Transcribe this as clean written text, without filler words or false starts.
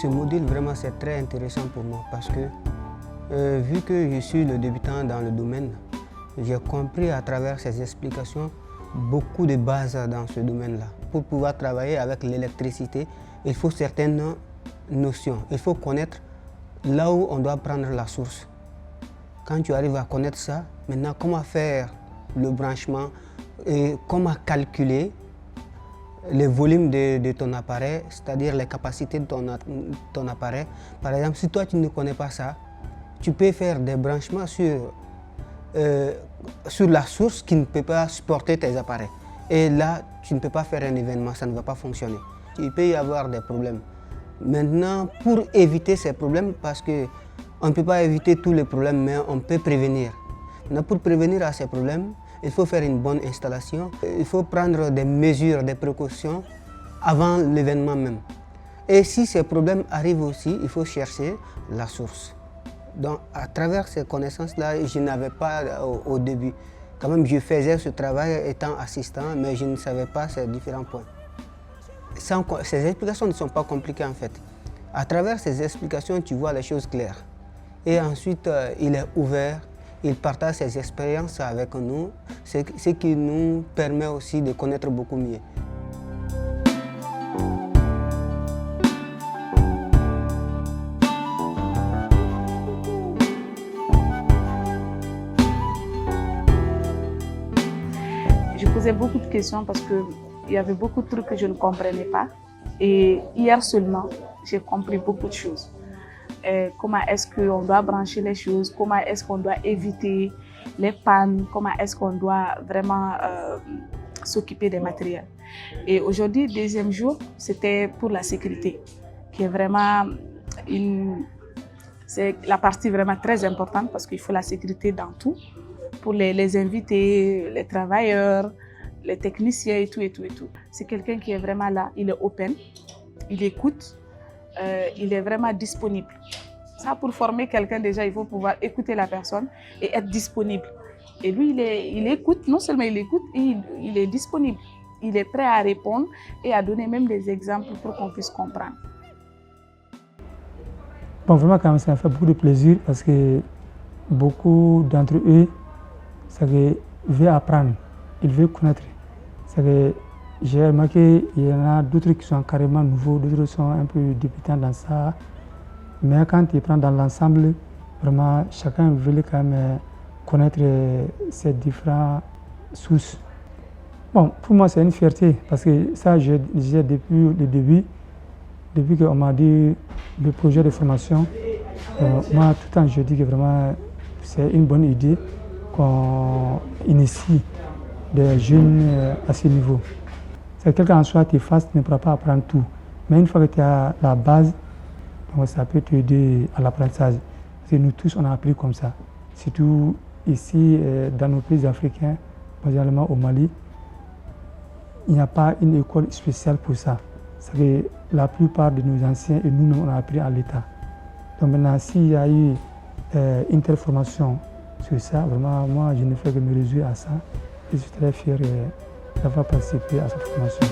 Ce module, vraiment, c'est très intéressant pour moi parce que, vu que je suis le débutant dans le domaine, j'ai compris à travers ces explications beaucoup de bases dans ce domaine-là. Pour pouvoir travailler avec l'électricité, il faut certaines notions. Il faut connaître là où on doit prendre la source. Quand tu arrives à connaître ça, maintenant, comment faire le branchement et comment calculer les volumes de ton appareil, c'est-à-dire les capacités de ton appareil. Par exemple, si toi tu ne connais pas ça, tu peux faire des branchements sur la source qui ne peut pas supporter tes appareils. Et là, tu ne peux pas faire un événement, ça ne va pas fonctionner. Il peut y avoir des problèmes. Maintenant, pour éviter ces problèmes, parce qu'on ne peut pas éviter tous les problèmes, mais on peut prévenir. Maintenant, pour prévenir à ces problèmes, il faut faire une bonne installation, il faut prendre des mesures, des précautions avant l'événement même. Et si ces problèmes arrivent aussi, il faut chercher la source. Donc à travers ces connaissances-là, je n'avais pas au début. Quand même, je faisais ce travail étant assistant, mais je ne savais pas ces différents points. Ces explications ne sont pas compliquées en fait. À travers ces explications, tu vois les choses claires. Et ensuite, il est ouvert. Il partage ses expériences avec nous, ce qui nous permet aussi de connaître beaucoup mieux. Je posais beaucoup de questions parce qu'il y avait beaucoup de trucs que je ne comprenais pas. Et hier seulement, j'ai compris beaucoup de choses. Comment est-ce qu'on doit brancher les choses, comment est-ce qu'on doit éviter les pannes, comment est-ce qu'on doit vraiment s'occuper des matériels. Et aujourd'hui, deuxième jour, c'était pour la sécurité, qui est vraiment c'est la partie vraiment très importante parce qu'il faut la sécurité dans tout, pour les invités, les travailleurs, les techniciens et tout. C'est quelqu'un qui est vraiment là, il est open, il écoute. Il est vraiment disponible. Ça, pour former quelqu'un, déjà, il faut pouvoir écouter la personne et être disponible. Et lui, il écoute, non seulement il écoute, il est disponible. Il est prêt à répondre et à donner même des exemples pour qu'on puisse comprendre. Bon, vraiment, quand même, ça me fait beaucoup de plaisir parce que beaucoup d'entre eux, veulent apprendre, ils veulent connaître. J'ai remarqué qu'il y en a d'autres qui sont carrément nouveaux, d'autres sont un peu débutants dans ça. Mais quand tu prends dans l'ensemble, vraiment, chacun veut quand même connaître ces différentes sources. Bon, pour moi, c'est une fierté parce que ça, je disais depuis le début, depuis qu'on m'a dit le projet de formation, moi, tout le temps, je dis que vraiment, c'est une bonne idée qu'on initie des jeunes à ce niveau. C'est quel qu'en soit tes phases, tu ne pourras pas apprendre tout. Mais une fois que tu as la base, donc ça peut t'aider à l'apprentissage. Parce que nous tous, on a appris comme ça. Surtout ici, dans nos pays africains, particulièrement au Mali, il n'y a pas une école spéciale pour ça. C'est que la plupart de nos anciens et nous-mêmes, on a appris à l'État. Donc maintenant, s'il y a eu une telle formation sur ça, vraiment, moi, je ne fais que me réjouir à ça. Et je suis très fier d'avoir participé à cette formation.